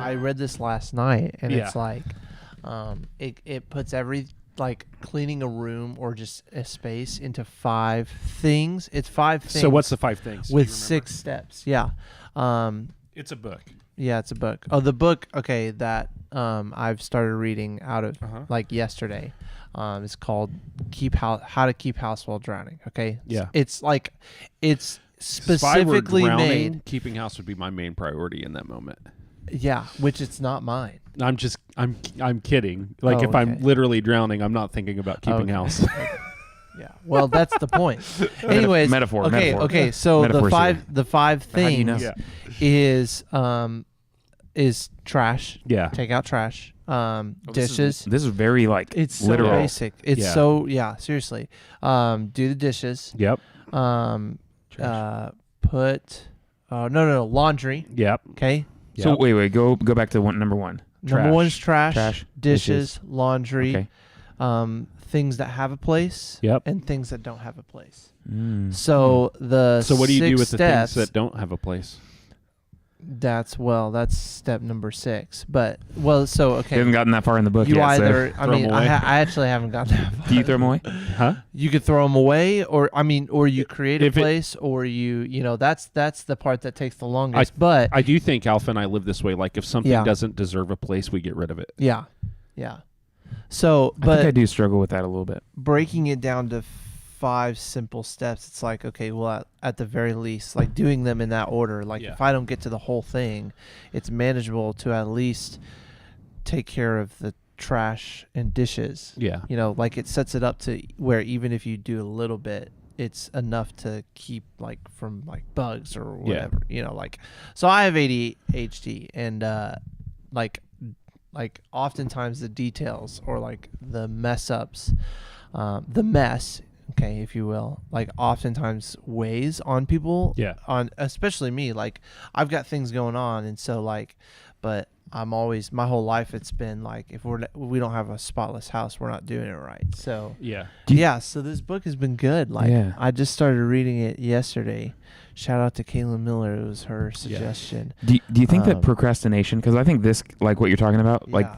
I read this last night, and Yeah. it's like, it puts every like cleaning a room or just a space into 5 things. It's 5 things. So what's the 5 things? With 6 steps? Yeah. It's a book. Yeah, it's a book. Oh, the book. Okay, that I've started reading out of like yesterday. It's called How to Keep House While Drowning. Okay. Yeah. It's like it's If I were specifically drowning, made. keeping house would be my main priority in that moment. Yeah, which it's not mine. I'm kidding. Like if okay. I'm literally drowning, I'm not thinking about keeping house. Yeah. Well, that's the point. Anyways, Metaphor. Okay. Metaphor. Okay. So Metaphors the five How do you things know? Yeah. is trash. Yeah. Take out trash. This Dishes. is very like It's so literal. basic. It's Yeah. so seriously. Do the dishes. Yep. Put no laundry. Yep. Okay. So Yep. wait, go back to number 1. Number 1 is Trash, dishes, laundry, Okay. things that have a place, Yep. and things that don't have a place. So So what do you do 6 with the steps, things that don't have a place? That's step number 6. But so you okay. haven't gotten that far in the book You yet. either, So. I Throw 'em mean, away. I actually haven't gotten that far. Do you throw them away? Huh? You could throw them away, or you create a If it- place, or that's the part that takes the longest. But I do think Alpha and I live this way. Like if something Yeah. doesn't deserve a place, we get rid of it. yeah. So, I think I but do struggle with that a little bit. breaking it down to 5 simple steps, it's like, okay, well, at the very least, like doing them in that order. Like Yeah. if I don't get to the whole thing, it's manageable to at least take care of the trash and dishes. Yeah. Like it sets it up to where even if you do a little bit, it's enough to keep like from like bugs or whatever. So I have ADHD, and like oftentimes the details or like the mess ups, the mess, okay, if you will, like oftentimes weighs on people. Yeah. On especially me, like I've got things going on, and so like, but I'm always, my whole life it's been like, if we don't have a spotless house, we're not doing it right. So Yeah. so this book has been good. Like I just started reading it yesterday. Shout out to Caitlin Miller. It was her suggestion. Do you think that procrastination, because I think this, like what you're talking about, like,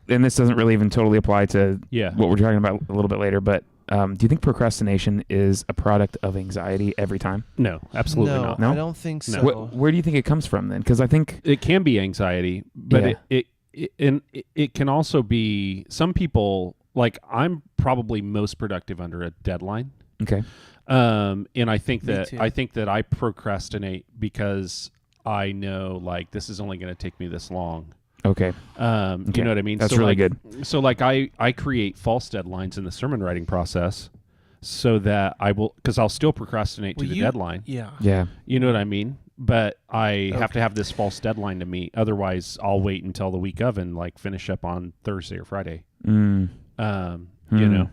and this doesn't really even totally apply to what we're talking about a little bit later, but do you think procrastination is a product of anxiety every time? No, absolutely not. No? I don't think so. No. Where do you think it comes from then? Because I think It can be anxiety, but Yeah. it can also be some people. Like I'm probably most productive under a deadline. okay. And I think Me that too. I procrastinate because I know like this is only going to take me this long. Okay. You know what I mean? That's So, really like, good. So like I create false deadlines in the sermon writing process so that because I'll still procrastinate to the deadline. Yeah. Yeah. You know what I mean? But I have to have this false deadline to meet. Otherwise, I'll wait until the week of and like finish up on Thursday or Friday. You know?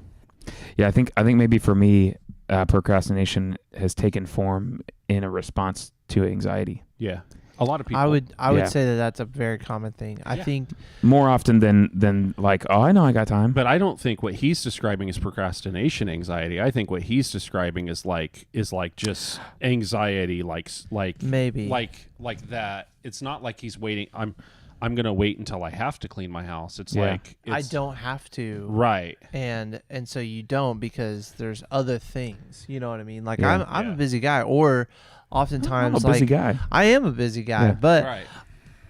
Yeah, I think maybe for me, procrastination has taken form in a response to anxiety. Yeah. A lot of people. I would Yeah. say that that's a very common thing. I think More often than like, oh, I know I got time. But I don't think what he's describing is procrastination anxiety. I think what he's describing is like just anxiety, like maybe like that. It's not like he's waiting. I'm gonna wait until I have to clean my house. It's like I don't have to. Right. And so you don't because there's other things. You know what I mean? Like Yeah. I'm a busy guy, or oftentimes I'm a busy like guy. I am a busy guy, Yeah. but Right.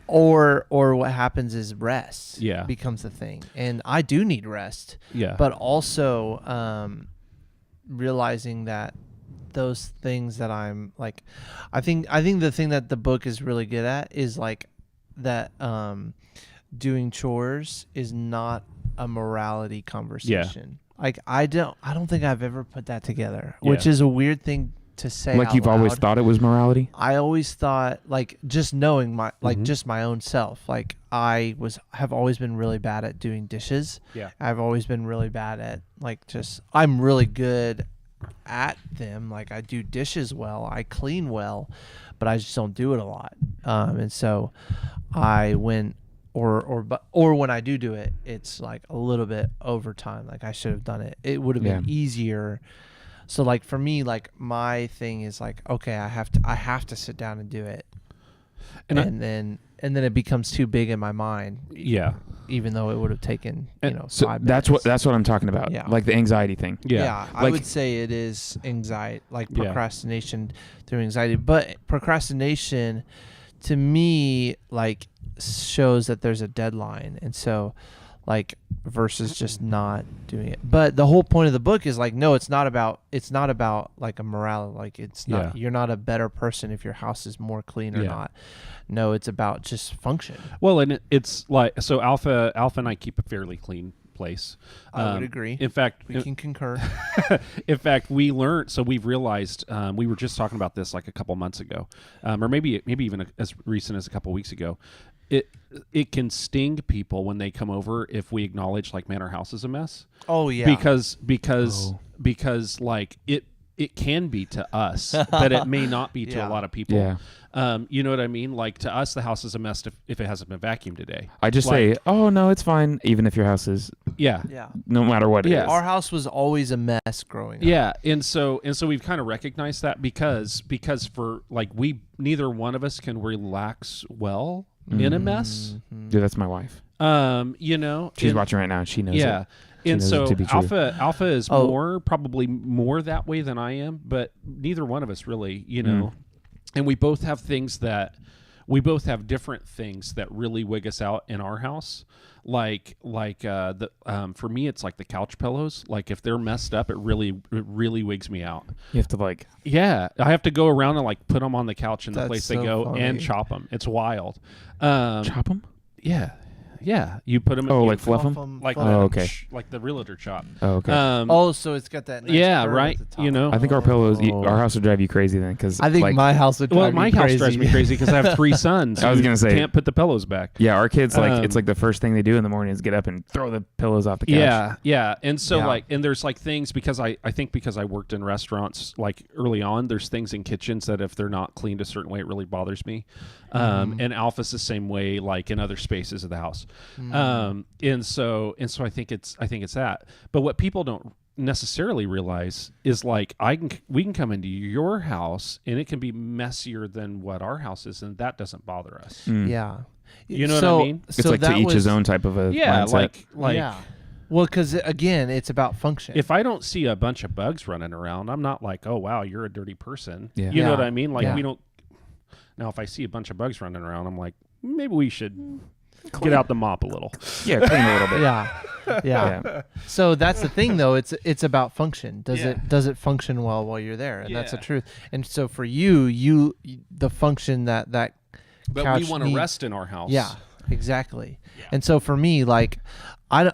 or what happens is rest Yeah. becomes the thing, and I do need rest. Yeah. But also realizing that those things that I'm like, I think the thing that the book is really good at is like that doing chores is not a morality conversation. Like I don't think I've ever put that together, which Yeah. is a weird thing to say. Like out you've always loud. thought it was morality? I always thought, like, just knowing my Mhm. just my own self, like have always been really bad at doing dishes. Yeah. I've always been really bad at I'm really good at them. Like I do dishes well, I clean well, but I just don't do it a lot. And so I went or when I do it, it's like a little bit overtime. Like I should have done it. It would have been easier. So like for me, like my thing is like, okay, I have to sit down and do it. and then it becomes too big in my mind. Yeah. Even though it would have taken, so 5 minutes. that's what I'm talking about. Yeah. Like the anxiety thing. Yeah, I Like- would say it is anxiety, like Yeah. procrastination through anxiety. But procrastination, to me, like shows that there's a deadline, and so, like, versus just not doing it. But the whole point of the book is like, no, it's not about like a morality. Like, it's not. You're not a better person if your house is more clean or not. No, it's about just function. Well, and it's like, so Alpha and I keep a fairly clean place. I would agree. In fact, we can concur. In fact, we've realized, we were just talking about this like a couple months ago, or maybe even as recent as a couple weeks ago. It can sting people when they come over if we acknowledge, like, man, our house is a mess. Oh yeah. Because like it can be to us, but it may not be to a lot of people. Yeah. You know what I mean? Like, to us, the house is a mess if it hasn't been vacuumed today. I just say, oh no, it's fine, even if your house is. Yeah. No matter what it is. Our house was always a mess growing up. Yeah, and so we've kind of recognized that because for, like, neither one of us can relax well in a mess. Dude, that's my wife. She's watching right now and she knows it. Yeah. And so Alpha is probably more that way than I am, but neither one of us really, and we both have different things that really wig us out in our house. For me, it's like the couch pillows. Like, if they're messed up, it really wigs me out. You have to I have to go around and, like, put them on the couch in the place they go funny. and chop them. It's wild. chop them. Yeah, you put them. Oh, like fluff them? Like okay. Like the realtor chop. Oh, okay. So it's got that. Nice yeah, curve right. at the top. You know, I think our pillows, our house would drive you crazy then, because I think my house would drive my me house crazy. drives me crazy because I have 3 sons. I was gonna say, can't put the pillows back. Yeah, our kids it's like the first thing they do in the morning is get up and throw the pillows off the couch. Yeah, and so and there's like things because I think because I worked in restaurants like early on, there's things in kitchens that if they're not cleaned a certain way, it really bothers me. And Alpha's the same way, like in other spaces of the house. And so I think it's that. But what people don't necessarily realize is like we can come into your house and it can be messier than what our house is, and that doesn't bother us. Yeah, you know what I mean? It's like to each his own type of a mindset. like yeah. Well, because again, it's about function. If I don't see a bunch of bugs running around, I'm not like, oh wow, you're a dirty person. Yeah. You know what I mean? Like we don't. Now, if I see a bunch of bugs running around, I'm like, maybe we should get out the mop a little. Yeah, clean a little bit. Yeah. So that's the thing, though. It's about function. Does it function well while you're there? And that's the truth. And so for you the function that but couch we want to rest in our house. Yeah, exactly. Yeah. And so for me, like, I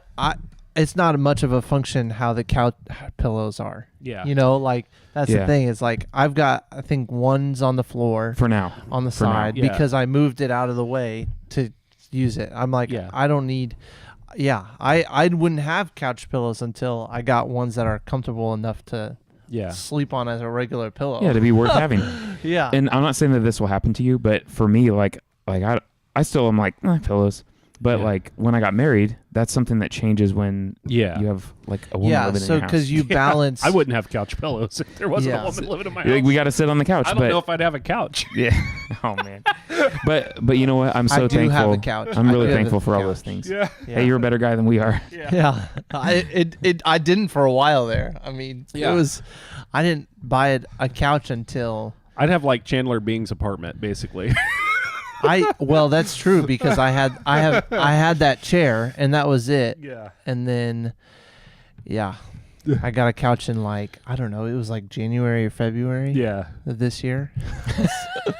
it's not much of a function how the couch pillows are. Yeah. You know, like that's the thing. It's like I've got, I think, one's on the floor for now on the side because I moved it out of the way to use it. I'm like, I don't need. Yeah, I wouldn't have couch pillows until I got ones that are comfortable enough to sleep on as a regular pillow. Yeah, to be worth having. Yeah. And I'm not saying that this will happen to you, but for me, like I still am like pillows. But like when I got married, that's something that changes when you have like a woman living in your house. because you balance. I wouldn't have couch pillows if there wasn't a woman living in my house. Like, we got to sit on the couch. I don't know if I'd have a couch. Yeah. Oh man. But you know what? I'm so thankful. Have a couch. I'm really thankful for all those things. Yeah. Hey, you're a better guy than we are. Yeah. I didn't for a while there. I mean, it was. I didn't buy a couch until I'd have like Chandler Bing's apartment, basically. Well, that's true because I had that chair and that was it. Yeah. And then, I got a couch in like, I don't know, it was like January or February. Yeah. Of this year.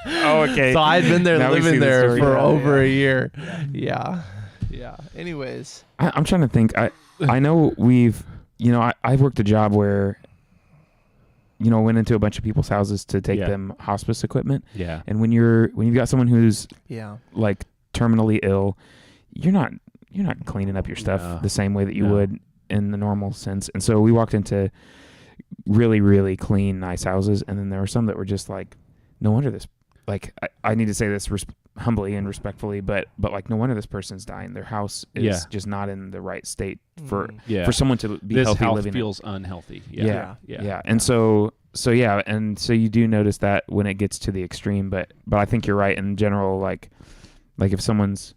Oh, okay. So I'd been there living there for over a year. Yeah. Yeah. Anyways, I'm trying to think. I know we've, I've worked a job where, went into a bunch of people's houses to take them hospice equipment. Yeah. And when you've got someone who's like terminally ill, you're not cleaning up your stuff the same way that you would in the normal sense. And so we walked into really, really clean, nice houses, and then there were some that were just like, no wonder this. Like I need to say this humbly and respectfully, but like no wonder this person's dying. Their house is just not in the right state for someone to be this healthy house living. Feels unhealthy. Yeah. And so so yeah, and so you do notice that when it gets to the extreme, but I think you're right in general. Like if someone's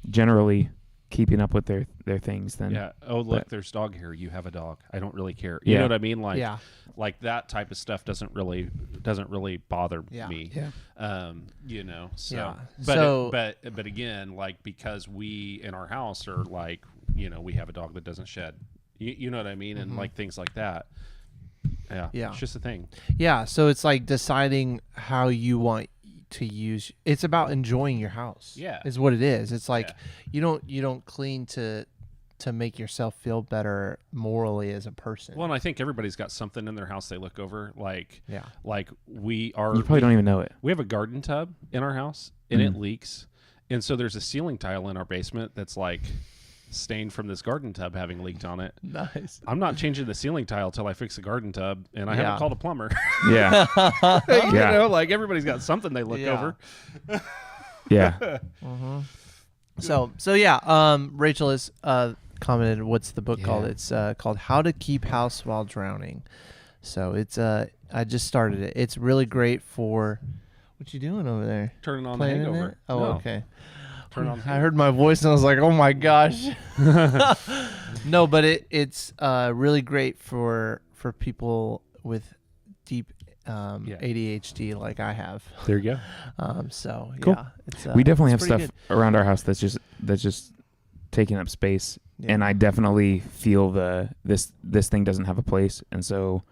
generally keeping up with their things, then yeah. Oh, look, there's dog hair. You have a dog. I don't really care. Yeah. You know what I mean? Like that type of stuff doesn't really bother me. Yeah. You know. So, yeah. But again, like because we in our house are like, you know, we have a dog that doesn't shed. You know what I mean? And like things like that. Yeah. Yeah. It's just a thing. Yeah. So it's like deciding how you want to use. It's about enjoying your house. Yeah. Is what it is. It's like you don't clean to make yourself feel better morally as a person. Well, and I think everybody's got something in their house they look over. Like we are. You probably don't even know it. We have a garden tub in our house and it leaks. And so there's a ceiling tile in our basement that's like stained from this garden tub having leaked on it. Nice. I'm not changing the ceiling tile till I fix the garden tub, and I haven't called a plumber. Yeah. You know, like everybody's got something they look over. Yeah. So yeah, Rachel has commented, what's the book called? It's called How to Keep House While Drowning. So it's I just started it. It's really great for what you doing over there? Turning on Playing the in Hangover. it? Oh, No. okay. Turn on. I heard my voice and I was like, oh my gosh. No, but it's really great for people with deep ADHD like I have. There you go. So Cool. yeah, it's We definitely have it's stuff pretty around our house that's just taking up space, and I definitely feel this thing doesn't have a place, and so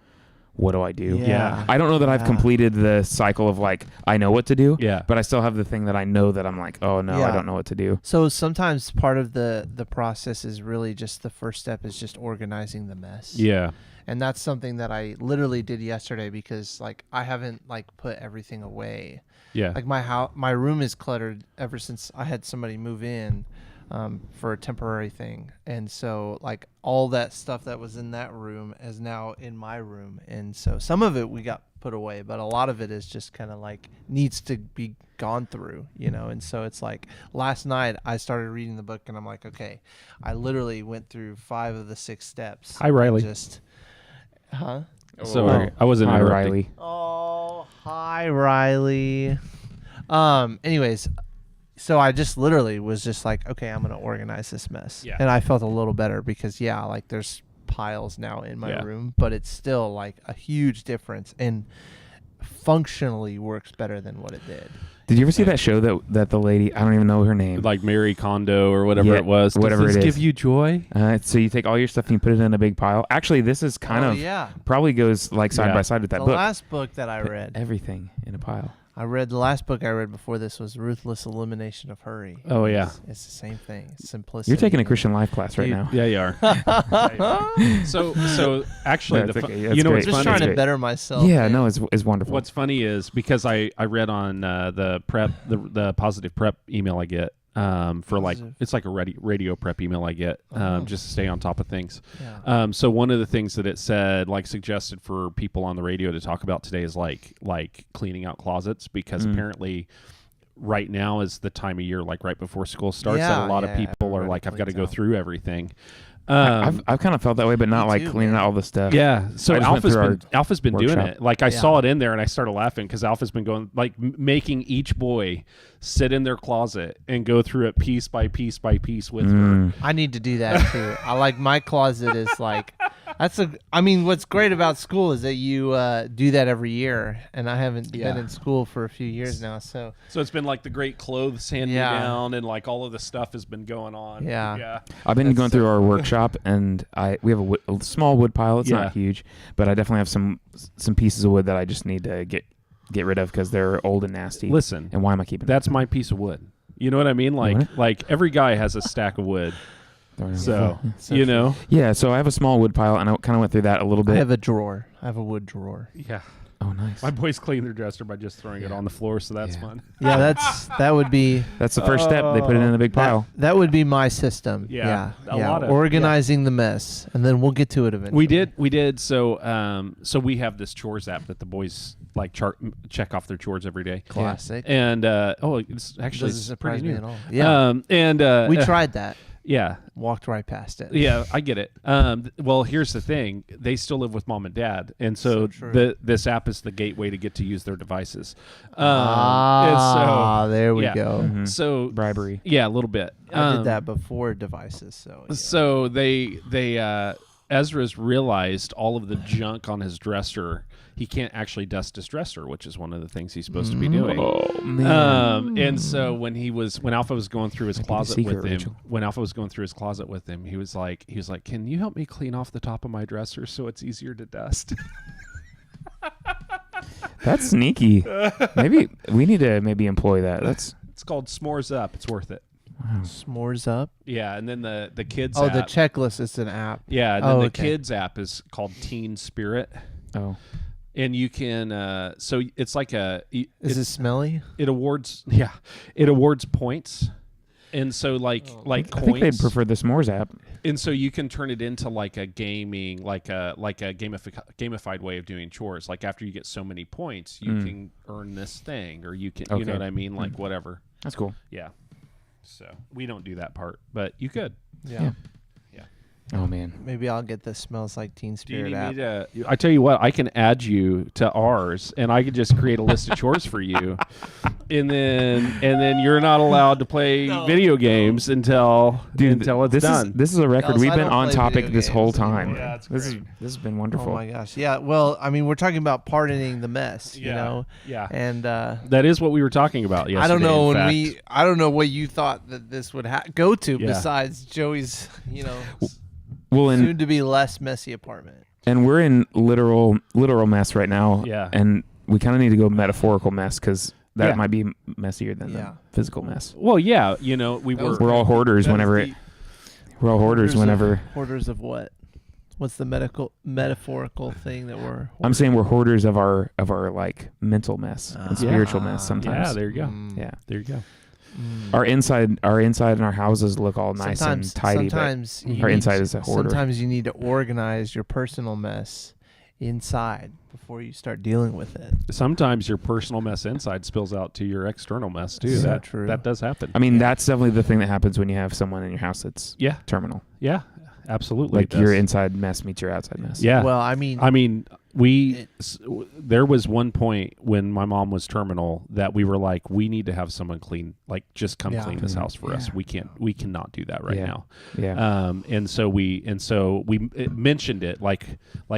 what do I do? Yeah. I don't know that I've completed the cycle of like I know what to do. Yeah. But I still have the thing that I know that I'm like, oh no, I don't know what to do. So sometimes part of the process is really just the first step is just organizing the mess. Yeah. And that's something that I literally did yesterday because like I haven't like put everything away. Yeah. Like my room is cluttered ever since I had somebody move in for a temporary thing. And so like all that stuff that was in that room is now in my room. And so some of it we got put away, but a lot of it is just kind of like needs to be gone through, you know? And so it's like last night I started reading the book and I'm like, okay, I literally went through 5 of the 6 steps. Hi, Riley. So I wasn't Hi, interrupting. Riley. Oh, hi, Riley. Anyways, so I just literally was just like, okay, I'm going to organize this mess. Yeah. And I felt a little better because, like there's piles now in my room, but it's still like a huge difference and functionally works better than what it did. Did you ever see that show that the lady, I don't even know her name. Like Mary Kondo or whatever it was. Whatever Does it this is. give you joy? So you take all your stuff and you put it in a big pile. Actually, this is kind of probably goes like side by side with that the book. last book that I read. Everything in a pile. The last book I read before this was Ruthless Elimination of Hurry. Oh, yeah. It's the same thing. It's simplicity. You're taking a Christian life class right now. Yeah, you are. So actually, you know what's just funny? trying to better myself. Yeah, man. no, it's wonderful. What's funny is because I read on the positive prep email I get for like it's like a radio prep email I get just to stay on top of things. Yeah. So one of the things that it said like suggested for people on the radio to talk about today is like cleaning out closets because apparently right now is the time of year like right before school starts that a lot of people are like I've got to go through everything. I've kind of felt that way, but not like cleaning out all the stuff. Yeah. So Alpha's been doing it. Like I saw it in there and I started laughing because Alpha's been going like making each boy sit in their closet and go through it piece by piece by piece with her. I need to do that too. I like my closet is like I mean, what's great about school is that you do that every year, and I haven't been in school for a few years now, so it's been like the great clothes hand me down, and like all of the stuff has been going on. Yeah. I've been going through our workshop, and we have a small wood pile. It's not huge, but I definitely have some pieces of wood that I just need to get rid of because they're old and nasty. Listen, and why am I keeping? That's my piece of wood. You know what I mean? Like every guy has a stack of wood. So you know, so I have a small wood pile, and I kind of went through that a little bit. I have a drawer. I have a wood drawer. Yeah. Oh, nice. My boys clean their dresser by just throwing it on the floor, so that's fun. Yeah, that would be. That's the first step. They put it in a big pile. That would be my system. A lot of organizing the mess, and then we'll get to it eventually. We did. So we have this chores app that the boys like check off their chores every day. Classic. And it's actually doesn't surprise pretty me new. at all. Yeah. And we tried that. Yeah. Walked right past it. Yeah, I get it. Well, here's the thing. They still live with mom and dad. And so this app is the gateway to get to use their devices. There we yeah. go. Mm-hmm. So bribery. Yeah, a little bit. I did that before devices. So yeah. So they Ezra's realized all of the junk on his dresser. He can't actually dust his dresser, which is one of the things he's supposed to be doing. Oh man! And so when Alpha was going through his closet with him, Rachel. when Alpha was going through his closet with him, he was like, "Can you help me clean off the top of my dresser so it's easier to dust?" That's sneaky. Maybe we need to employ that. It's called S'mores Up. It's worth it. Wow. S'mores Up. Yeah, and then the kids. Oh, app, the checklist is an app. Yeah, and then the kids app is called Teen Spirit. Oh. And you can, so it's like Is it smelly? It awards points, and so like I coins. think they'd prefer the S'mores app. And so you can turn it into like a gaming, like a gamified way of doing chores. Like after you get so many points, you can earn this thing, or you can, you know what I mean, like whatever. That's cool. Yeah. So we don't do that part, but you could. Yeah. Oh man. Maybe I'll get the Smells Like Teen Do you Spirit need app. me to? I tell you what, I can add you to ours, and I could just create a list of chores for you, and then you're not allowed to play video games until it's done. This is a record. Else, We've I been don't on play topic video this whole games time. anymore. Yeah, that's this great. has been wonderful. Oh my gosh. Yeah. Well, I mean, we're talking about pardoning the mess, you know? Yeah. And That is what we were talking about yesterday. I don't know in fact. I don't know what you thought that this would go to Yeah. besides Joey's, Well, soon to be less messy apartment. and we're in literal mess right now. Yeah. And we kind of need to go metaphorical mess because that Yeah. might be messier than the physical mess. Well, yeah, We're all hoarders whenever we're all hoarders whenever. Hoarders of what? What's the metaphorical thing that we're? I'm saying we're hoarders of our like mental mess and spiritual mess sometimes. Yeah, there you go. Yeah. There you go. Our inside and our houses look all nice and tidy, Sometimes but our inside is a hoarder. Sometimes you need to organize your personal mess inside before you start dealing with it. Sometimes your personal mess inside spills out to your external mess too. So That true. That does happen. I mean, that's definitely the thing that happens when you have someone in your house that's Yeah. terminal. Yeah. Absolutely. Like your inside mess meets your outside mess. Yeah. Well, I mean, there was one point when my mom was terminal that we were like, we need to have someone clean, like just come clean this house for us. We cannot do that right now. Yeah. And so we mentioned it like,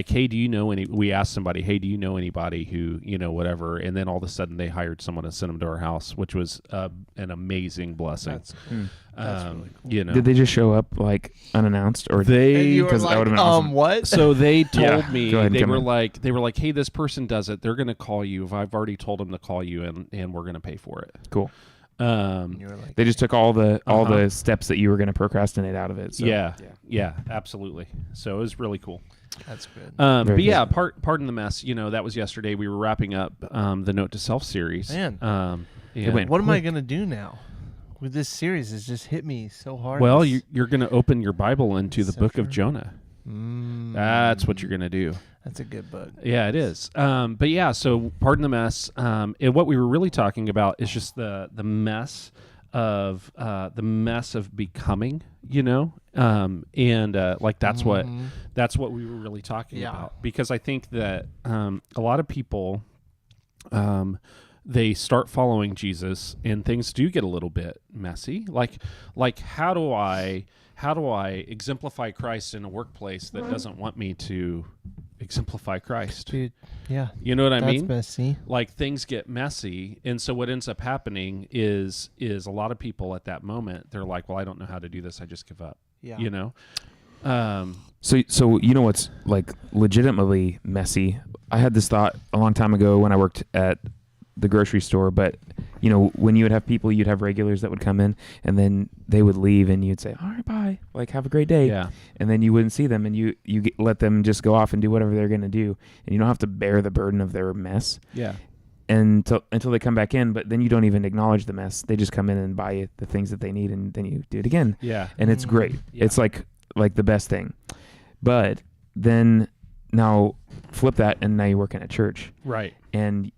hey, do you know we asked somebody, hey, do you know anybody who, whatever. And then all of a sudden they hired someone to send them to our house, which was an amazing blessing. that's cool. That's really cool. Did they just show up like unannounced or And you were 'cause that would've been awesome. What? So they told me Go ahead, they come were in. like, hey, this person does it. They're going to call you. I've already told them to call you, and we're going to pay for it. Cool. You were like, They just took all the steps that you were going to procrasticate out of it. So. Yeah, absolutely. So it was really cool. that's good. But Very yeah, pardon the mess. That was yesterday. We were wrapping up the Note to Self series. Man. It went What am I quick. gonna do now? With this series, it's just hit me so hard. Well, This- you're going to open your Bible into the So book of true. Jonah. Mm, That's what you're going to do. That's a good book. Yeah, it is. But yeah, so pardon the mess. And what we were really talking about is just the mess of becoming. Like that's what we were really talking about, because I think that a lot of people they start following Jesus and things do get a little bit messy. Like how do I exemplify Christ in a workplace that doesn't want me to exemplify Christ? Dude, yeah. You know what I mean? That's messy. Like things get messy, and so what ends up happening is a lot of people at that moment, they're like, well, I don't know how to do this, I just give up. Yeah. So what's like legitimately messy? I had this thought a long time ago when I worked at the grocery store, but when you would have people, you'd have regulars that would come in and then they would leave and you'd say, all right, bye, like have a great day. Yeah. And then you wouldn't see them and you let them just go off and do whatever they're going to do. And you don't have to bear the burden of their mess Yeah. until they come back in, but then you don't even acknowledge the mess. They just come in and buy you the things that they need and then you do it again. Yeah. And it's great. Yeah. It's like the best thing. But then now flip that and now you're working at church Right. and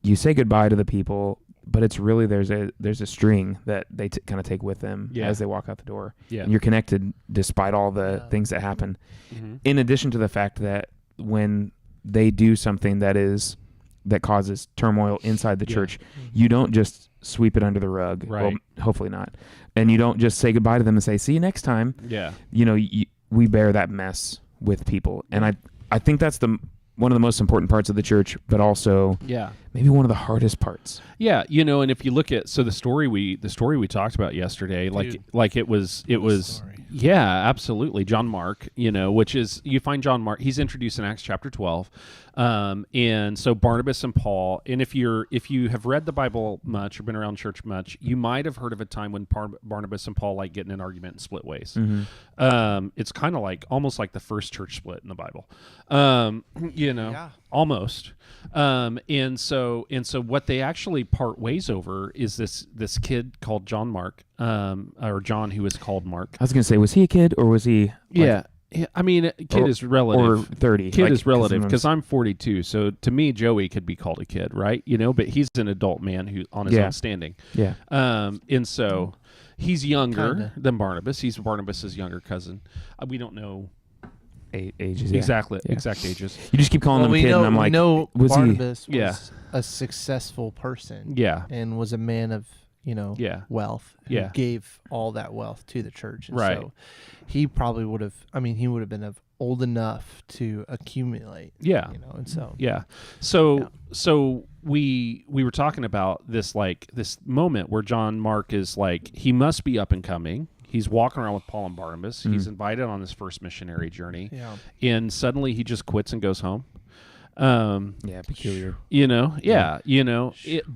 you say goodbye to the people but it's really there's a string that they kind of take with them as they walk out the door. Yeah. And you're connected despite all the things that happen. Mm-hmm. In addition to the fact that when they do something that causes turmoil inside the church, you don't just sweep it under the rug. Right. Well, hopefully not. And you don't just say goodbye to them and say, see you next time. Yeah. We bear that mess with people. And I think that's one of the most important parts of the church, but also maybe one of the hardest parts. Yeah, and if you look at the story we talked about yesterday, like it was absolutely John Mark, which is you find John Mark, he's introduced in Acts chapter 12. And so Barnabas and Paul, and if you have read the Bible much or been around church much, you might have heard of a time when Barnabas and Paul get in an argument and split ways. Mm-hmm. It's kind of almost like the first church split in the Bible. Almost. And so what they actually part ways over is this kid called John Mark, or John who is called Mark. I was going to say, was he a kid or was he? Yeah. I mean, kid is relative. Or 30. Kid is relative because I'm 42. So to me, Joey could be called a kid, right? But he's an adult man who on his own standing. Yeah. And so he's younger Kinda. than Barnabas. He's Barnabas's younger cousin. We don't know ages. exact Yeah. ages. You just keep calling him a kid, and I'm like, was Barnabas he? was a successful person. Yeah. And was a man of wealth. Who Yeah. gave all that wealth to the church. And Right. so he probably would have. He would have been old enough to accumulate. Yeah. And so. Yeah. So we were talking about this this moment where John Mark is he must be up and coming. He's walking around with Paul and Barnabas. Mm-hmm. He's invited on his first missionary journey. Yeah. And suddenly he just quits and goes home. Peculiar.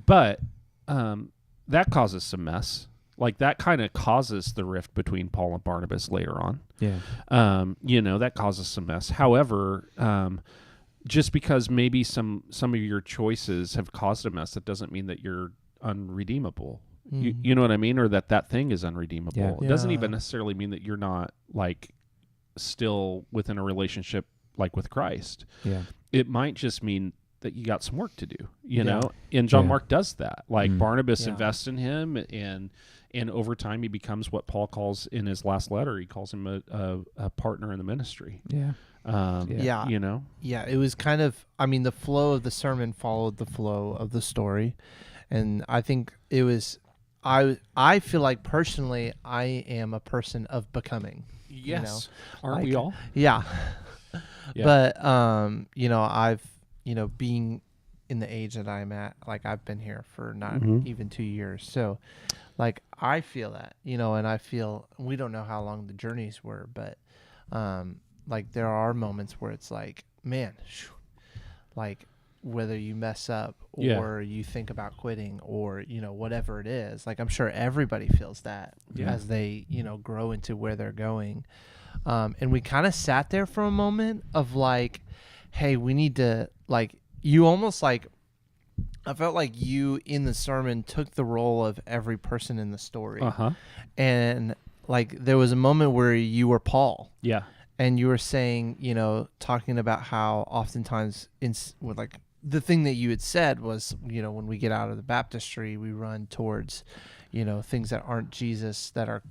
But that causes some mess. That kind of causes the rift between Paul and Barnabas later on. Yeah. That causes some mess. However, just because maybe some of your choices have caused a mess, that doesn't mean that you're unredeemable. Mm-hmm. You know what I mean? Or that thing is unredeemable. Yeah. It doesn't even necessarily mean that you're not still within a relationship with Christ. Yeah. It might just mean that you got some work to do, know? And John Mark does that. Barnabas invests in him, and over time he becomes what Paul calls in his last letter, he calls him a partner in the ministry. Yeah. Yeah, it was kind of, the flow of the sermon followed the flow of the story. And I think it was, I feel like personally, I am a person of becoming. Yes. Aren't we all? Yeah. Yeah. But, I've, being in the age that I'm at, I've been here for not even 2 years. So, I feel that, and I feel, we don't know how long the journeys were, but, there are moments where it's man, whether you mess up or you think about quitting or, whatever it is, I'm sure everybody feels that as they, grow into where they're going. And we kind of sat there for a moment of hey, we need to you almost I felt like you in the sermon took the role of every person in the story. Uh-huh. And there was a moment where you were Paul. Yeah. And you were saying, talking about how oftentimes the thing that you had said was, when we get out of the baptistry, we run towards, things that aren't Jesus, that are,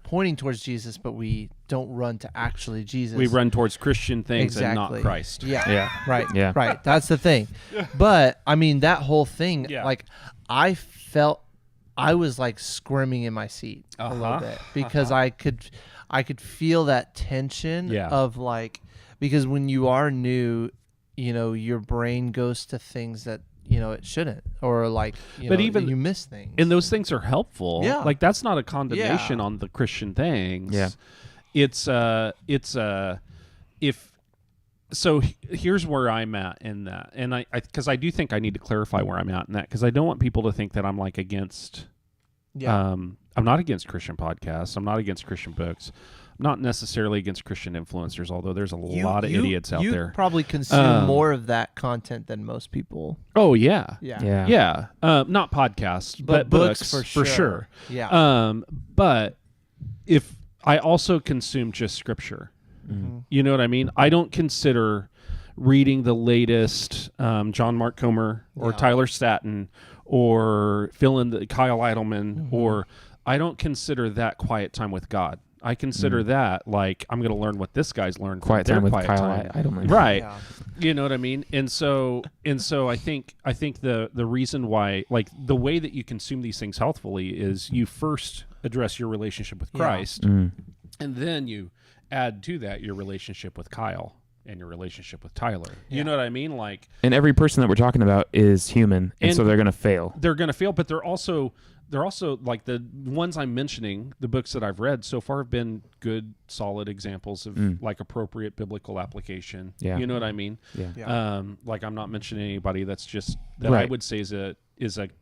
pointing towards Jesus, but we don't run to actually Jesus. We run towards Christian things and not Christ. Yeah. Yeah. Right. Yeah. Right. That's the thing. But that whole thing, I felt I was squirming in my seat a little bit because I could feel that tension of because when you are new, your brain goes to things that it shouldn't, or but even you miss things, and those things are helpful. Yeah. That's not a condemnation on the Christian things. Yeah. Here's where I'm at in that, and because I do think I need to clarify where I'm at in that, because I don't want people to think that I'm against. I'm not against Christian podcasts. I'm not against Christian books. I'm not necessarily against Christian influencers, although there's a lot of idiots out there. You probably consume more of that content than most people. Oh yeah. Yeah. Not podcasts, but books for sure. Yeah. But if I also consume just scripture, you know what I mean? I don't consider reading the latest John Mark Comer or Tyler Staton or fill in the Kyle Idleman, or I don't consider that quiet time with God. I consider that like I'm going to learn what this guy's learned. Quiet time with Kyle Idleman. Right. Yeah. You know what I mean? And so I think the reason why, like, the way that you consume these things healthfully is you first address your relationship with Christ, and then you add to that your relationship with Kyle and your relationship with Tyler. You know what I mean? Like, and every person that we're talking about is human, and so they're going to fail. They're going to fail, but they're also like the ones I'm mentioning, the books that I've read so far have been good, solid examples of like appropriate biblical application. Yeah. You know what I mean? Yeah. Like I'm not mentioning anybody that's just that I would say is a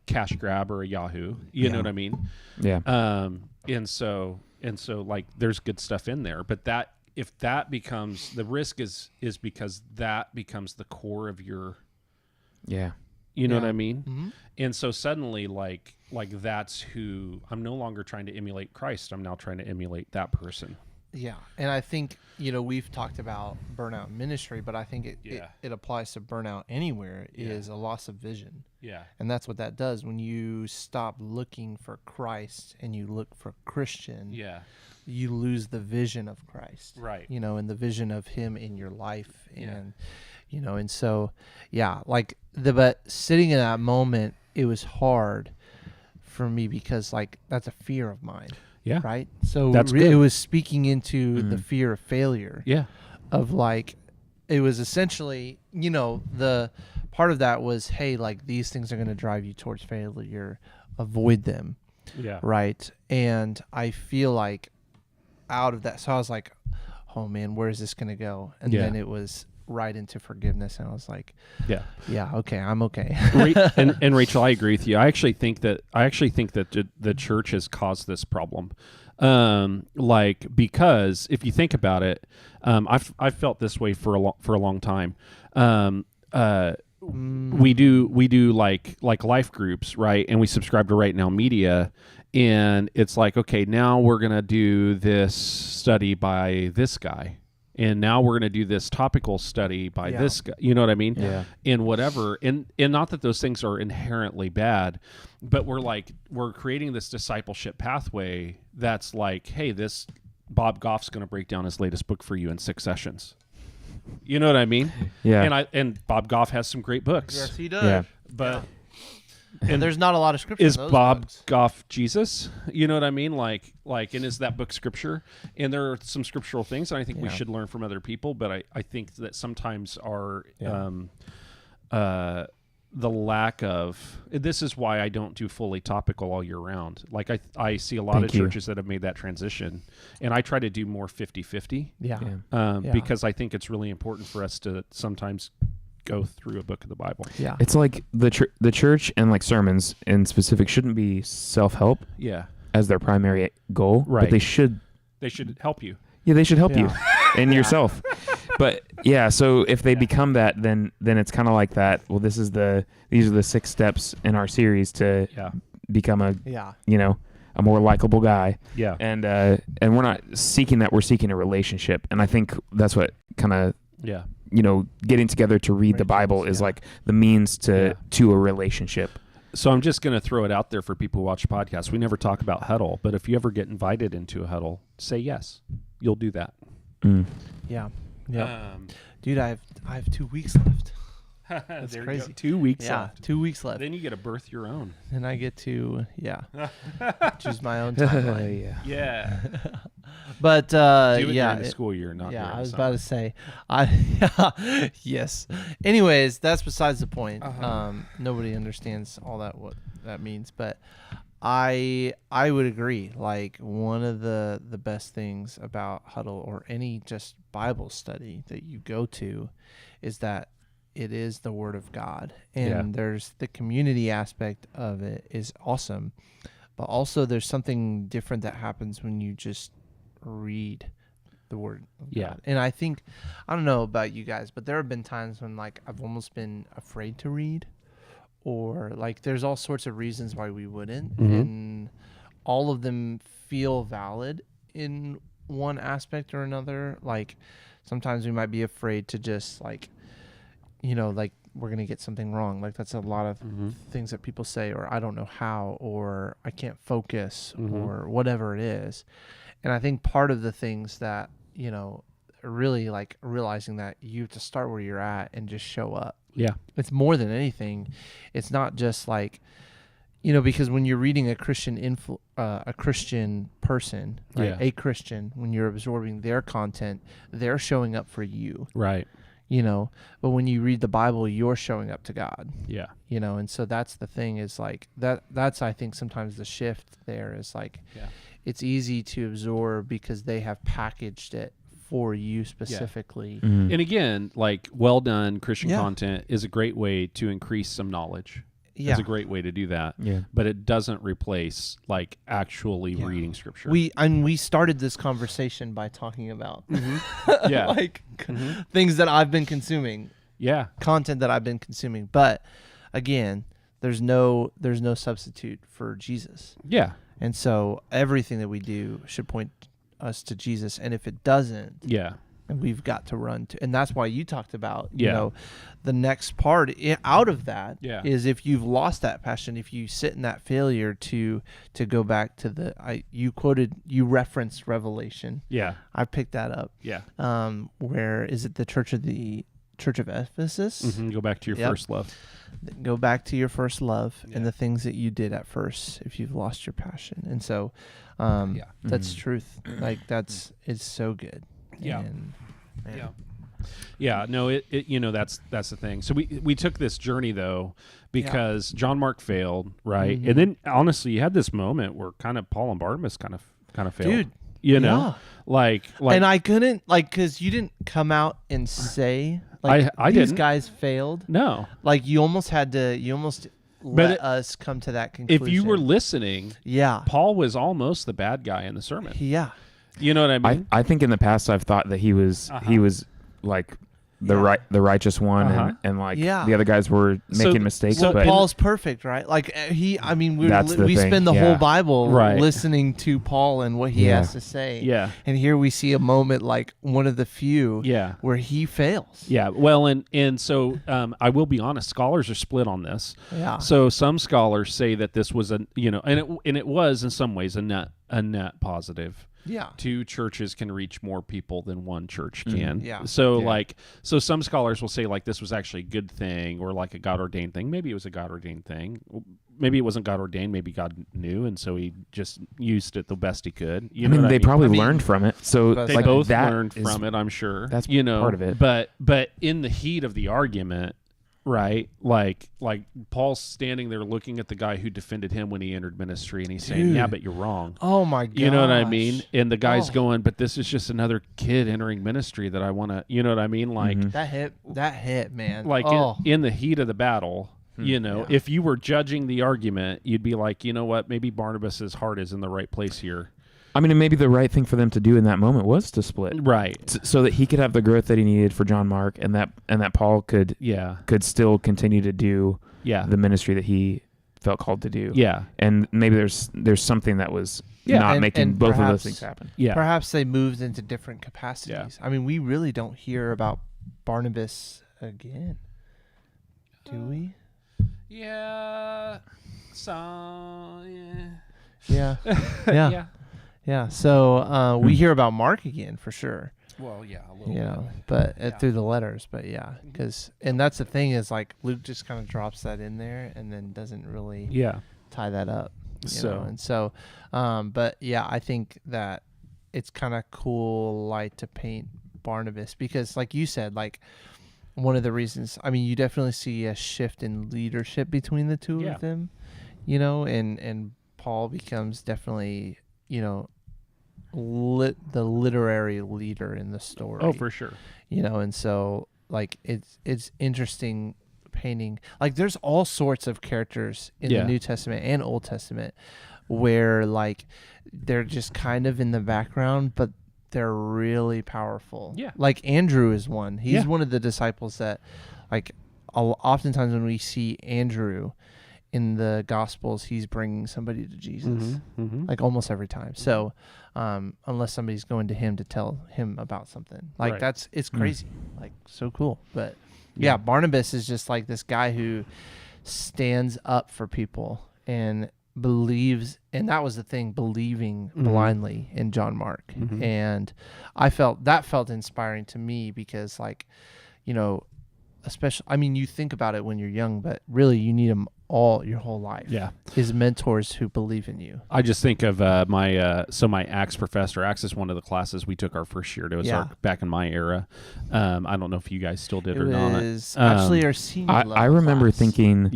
cash grab or a Yahoo. You know what I mean? Yeah. And so like there's good stuff in there, but that if that becomes the risk is because that becomes the core of your you know what I mean? And so suddenly like that's who I'm no longer trying to emulate Christ. I'm now trying to emulate that person. Yeah. And I think, we've talked about burnout ministry, but I think it applies to burnout anywhere is a loss of vision. Yeah. And that's what that does. When you stop looking for Christ and you look for Christian, you lose the vision of Christ. Right. And the vision of him in your life. And, and so, but sitting in that moment, it was hard for me because like, that's a fear of mine. Yeah. Right. So that's it was speaking into the fear of failure. Yeah. Of like, it was essentially, the part of that was, hey, like these things are going to drive you towards failure. Avoid them. Yeah. Right. And I feel like out of that, so I was like, oh man, where is this going to go? And then it was right into forgiveness, and I was like, okay, I'm okay. and Rachel, I agree with you. I actually think that the church has caused this problem, because if you think about it, I've felt this way for a long time. We do like life groups, right? And we subscribe to Right Now Media, and it's like, okay, now we're gonna do this study by this guy. And now we're going to do this topical study by this guy. You know what I mean? Yeah. And whatever. And not that those things are inherently bad, but we're creating this discipleship pathway that's like, hey, this Bob Goff's going to break down his latest book for you in 6 sessions. You know what I mean? Yeah. And Bob Goff has some great books. Yes, he does. Yeah. But and there's not a lot of scripture. Is in those Bob books. Goff Jesus? You know what I mean? Like, and is that book scripture? And there are some scriptural things that I think we should learn from other people, but I think that sometimes our the lack of, this is why I don't do fully topical all year round. Like I see a lot of churches that have made that transition, and I try to do more 50-50. Because I think it's really important for us to sometimes go through a book of the Bible. Yeah. It's like the church and like sermons in specific shouldn't be self-help as their primary goal, but they should help you. Yeah, they should help you and yourself. But so if they become that, then it's kind of like that. Well, these are the 6 steps in our series to become a a more likable guy. Yeah. And we're not seeking that, we're seeking a relationship. And I think that's what kind of getting together to read the Bible is like the means to a relationship. So I'm just going to throw it out there for people who watch podcasts. We never talk about huddle, but if you ever get invited into a huddle, say yes. You'll do that. Yeah. Dude, I have 2 weeks left. That's there crazy. 2 weeks left. 2 weeks left. Then you get to birth your own. Then I get to choose my own timeline. Yeah. But do it during the school year, not during I was the about to say, yes. Anyways, that's besides the point. Nobody understands all that what that means, but I would agree. Like one of the best things about Huddle or any just Bible study that you go to is that it is the Word of God, and there's the community aspect of it is awesome, but also there's something different that happens when you just read the Word of God. And I think, I don't know about you guys, but there have been times when like I've almost been afraid to read, or like there's all sorts of reasons why we wouldn't, and all of them feel valid in one aspect or another. Like sometimes we might be afraid to just like, like we're going to get something wrong. Like that's a lot of things that people say, or I don't know how, or I can't focus, or whatever it is. And I think part of the things that, you know, really like realizing that you have to start where you're at and just show up. Yeah. It's more than anything. It's not just like, you know, because when you're reading a Christian a Christian person, right? A Christian, when you're absorbing their content, they're showing up for you. Right. You know, but when you read the Bible, you're showing up to God. Yeah. You know, and so that's the thing is like that's I think sometimes the shift there is like it's easy to absorb because they have packaged it for you specifically. Yeah. Mm-hmm. And again, like well done Christian content is a great way to increase some knowledge. Yeah. It's a great way to do that. Yeah. But it doesn't replace like actually reading scripture. We started this conversation by talking about like things that I've been consuming. Yeah. Content that I've been consuming. But again, there's no substitute for Jesus. Yeah. And so everything that we do should point us to Jesus. And if it doesn't, and we've got to run to, and that's why you talked about, you know, the next part out of that is if you've lost that passion, if you sit in that failure to go back to you referenced Revelation. Yeah. I picked that up. Yeah. Where is it the Church of Ephesus? Go back to your first love. Go back to your first love and the things that you did at first if you've lost your passion. And so that's truth. Like it's so good. Yeah. And, no, it you know, that's the thing. So we took this journey though because John Mark failed, right? And then honestly, you had this moment where kind of Paul and Barnabas kind of failed. Dude, you know? Like and I couldn't cuz you didn't come out and say like I these didn't. guys failed. No. Like you almost let us come to that conclusion. If you were listening, Paul was almost the bad guy in the sermon. Yeah. You know what I mean? I think in the past I've thought that he was like the righteous one and like the other guys were making mistakes. Well, but Paul's perfect, right? Like we spend the Yeah. whole Bible Right. listening to Paul and what he has to say. Yeah. And here we see a moment like one of the few where he fails. Yeah. Well, and so I will be honest, scholars are split on this. Yeah. So some scholars say that this was and it was in some ways a net positive. Yeah. 2 churches can reach more people than 1 church can. Yeah. So some scholars will say like this was actually a good thing or like a God ordained thing. Maybe it was a God ordained thing. Maybe it wasn't God ordained. Maybe God knew, and so he just used it the best he could. You know, they probably learned from it. So they like both that learned from it. I'm sure that's part of it. But in the heat of the argument, right? Like Paul's standing there looking at the guy who defended him when he entered ministry, and he's saying, "Yeah, but you're wrong." Oh my god! You know what I mean? And the guy's going, "But this is just another kid entering ministry that I want to." You know what I mean? Like that hit, man. Like in the heat of the battle, you know, if you were judging the argument, you'd be like, you know what? Maybe Barnabas's heart is in the right place here. I mean, and maybe the right thing for them to do in that moment was to split, right? So that he could have the growth that he needed for John Mark, and that Paul could still continue to do the ministry that he felt called to do. Yeah, and maybe there's something that was not making both of those things happen. Yeah, perhaps they moved into different capacities. Yeah. I mean, we really don't hear about Barnabas again, do we? Yeah. So yeah. Yeah, so we hear about Mark again for sure. Well, yeah, a little bit. But through the letters, but and that's the thing is like Luke just kind of drops that in there and then doesn't really tie that up. But yeah, I think that it's kind of cool light to paint Barnabas because, like you said, like one of the reasons. I mean, you definitely see a shift in leadership between the two of them, you know, and Paul becomes definitely, you know, the literary leader in the story. Oh, for sure. You know, and so like it's interesting painting. Like there's all sorts of characters in the New Testament and Old Testament where like they're just kind of in the background, but they're really powerful. Yeah. Like Andrew is one. He's one of the disciples that like oftentimes when we see Andrew in the Gospels, he's bringing somebody to Jesus, like almost every time. So, unless somebody's going to him to tell him about something, like it's crazy, like so cool. But Yeah, Barnabas is just like this guy who stands up for people and believes, and that was the thing, believing blindly in John Mark. And I felt inspiring to me because, like, especially, I mean, you think about it when you're young, but really you need them all your whole life. Yeah. His mentors who believe in you. I just think of my Acts professor. Acts is one of the classes we took our first year. It was back in my era. I don't know if you guys still did or not. It was actually our senior level I remember class. thinking,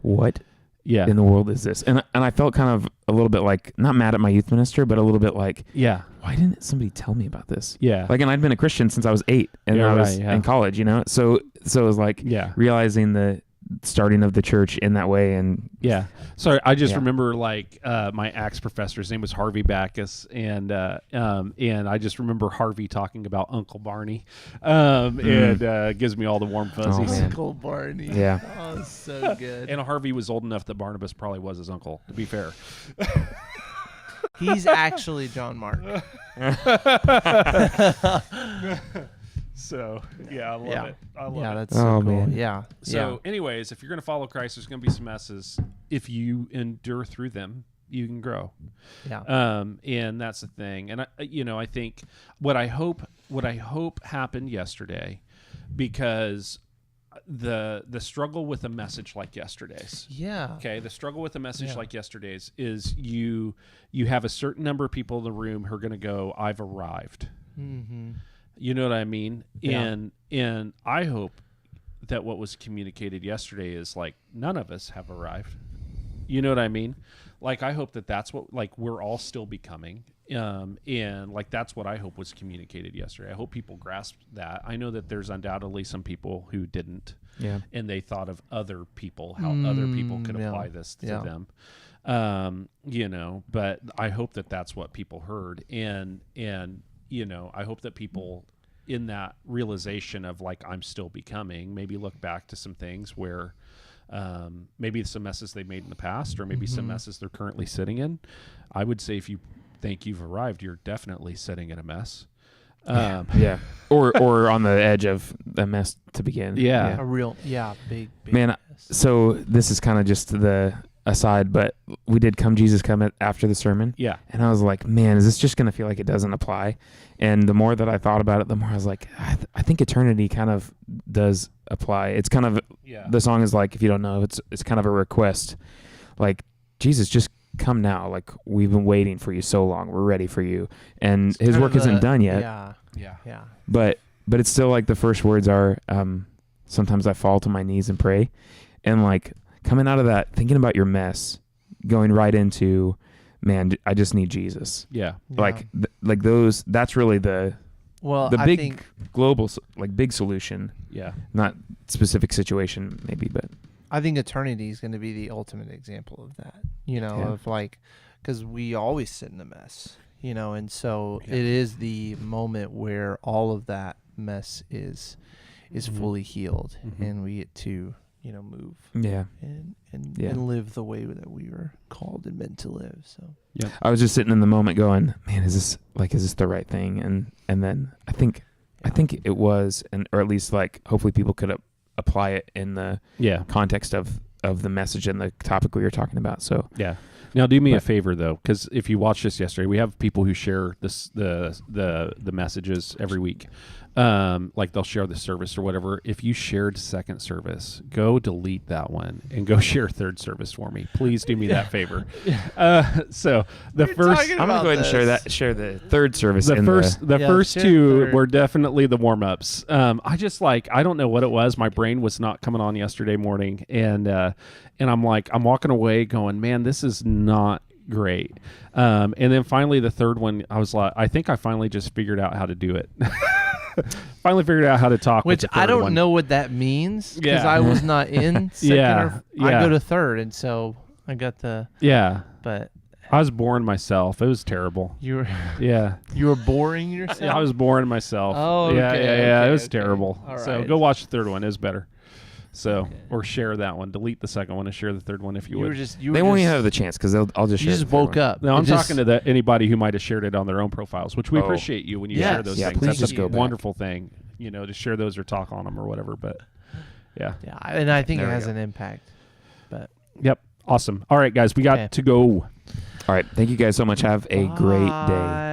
what in the world is this? And I felt kind of a little bit like, not mad at my youth minister, but a little bit like, why didn't somebody tell me about this? Yeah. Like, and I'd been a Christian since I was 8 and I was in college, So it was like realizing the starting of the church in that way. And so I just remember, like, my Acts professor, his name was Harvey Backus, and I just remember Harvey talking about Uncle Barney, and gives me all the warm fuzzies. Uncle Barney. Yeah. Oh, so good. And Harvey was old enough that Barnabas probably was his uncle, to be fair. He's actually John Mark. So, I love it. I love it. That's so cool. Man. Yeah. So, anyways, if you're going to follow Christ, there's going to be some messes. If you endure through them, you can grow. Yeah. And that's the thing. And I think what I hope happened yesterday, because the struggle with a message like yesterday's. Yeah. Okay. The struggle with a message like yesterday's is you have a certain number of people in the room who are going to go, I've arrived. Mm-hmm. You know what I mean? Yeah. And I hope that what was communicated yesterday is, like, none of us have arrived. You know what I mean? Like, I hope that that's what, like, we're all still becoming. And, like, that's what I hope was communicated yesterday. I hope people grasped that. I know that there's undoubtedly some people who didn't. Yeah. And they thought of other people, how other people could apply this to them. But I hope that that's what people heard. And I hope that people, in that realization of, like, I'm still becoming, maybe look back to some things where maybe some messes they made in the past, or maybe some messes they're currently sitting in. I would say if you think you've arrived, you're definitely sitting in a mess. Or on the edge of a mess to begin. A real, big man. Mess. So this is kind of just the aside, but we did Come Jesus Come after the sermon. Yeah. And I was like, man, is this just going to feel like it doesn't apply? And the more that I thought about it, the more I was like, I think eternity kind of does apply. It's kind of, the song is like, if you don't know, it's kind of a request. Like, Jesus, just come now. Like, we've been waiting for you so long. We're ready for you. And his work isn't done yet. Yeah. But it's still like the first words are, sometimes I fall to my knees and pray. And, like, coming out of that, thinking about your mess, going right into, man, I just need Jesus. Yeah. Like those, that's really the big global, like, big solution. Yeah. Not specific situation maybe, but. I think eternity is going to be the ultimate example of that, of, like, because we always sit in a mess, and so it is the moment where all of that mess is fully healed, and we get to, move and live the way that we were called and meant to live. So I was just sitting in the moment going, man, is this the right thing? And then I think it was, or at least, like, hopefully people could apply it in the context of the message and the topic we were talking about. So now do me a favor, though, because if you watched this yesterday, we have people who share the messages every week. Like, they'll share the service or whatever. If you shared second service, go delete that one and go share third service for me. Please do me that favor. So the first, I'm gonna go ahead and share the third service. The first two were definitely the warm ups. I don't know what it was. My brain was not coming on yesterday morning, and I'm walking away going, man, this is not great. And then finally the third one, I was like, I think I finally just figured out how to do it. Finally figured out how to talk. Which I don't know what that means, because I was not in second. I go to third, and so I got the But I was boring myself. It was terrible. You were boring yourself. I was boring myself. Oh, okay, it was terrible. All right. So go watch the third one. It was better. So or share that one. Delete the second one and share the third one if you would. They won't even have the chance because I'll just share. You just woke up. No, I'm talking to anybody who might have shared it on their own profiles, which we appreciate you when you share those things. Please That's just a go back. wonderful thing, to share those or talk on them or whatever. But Yeah. Yeah, and I think There it we has go. an impact. But Yep. Awesome. All right, guys, we got Okay. to go. All right. Thank you guys so much. Have a great day.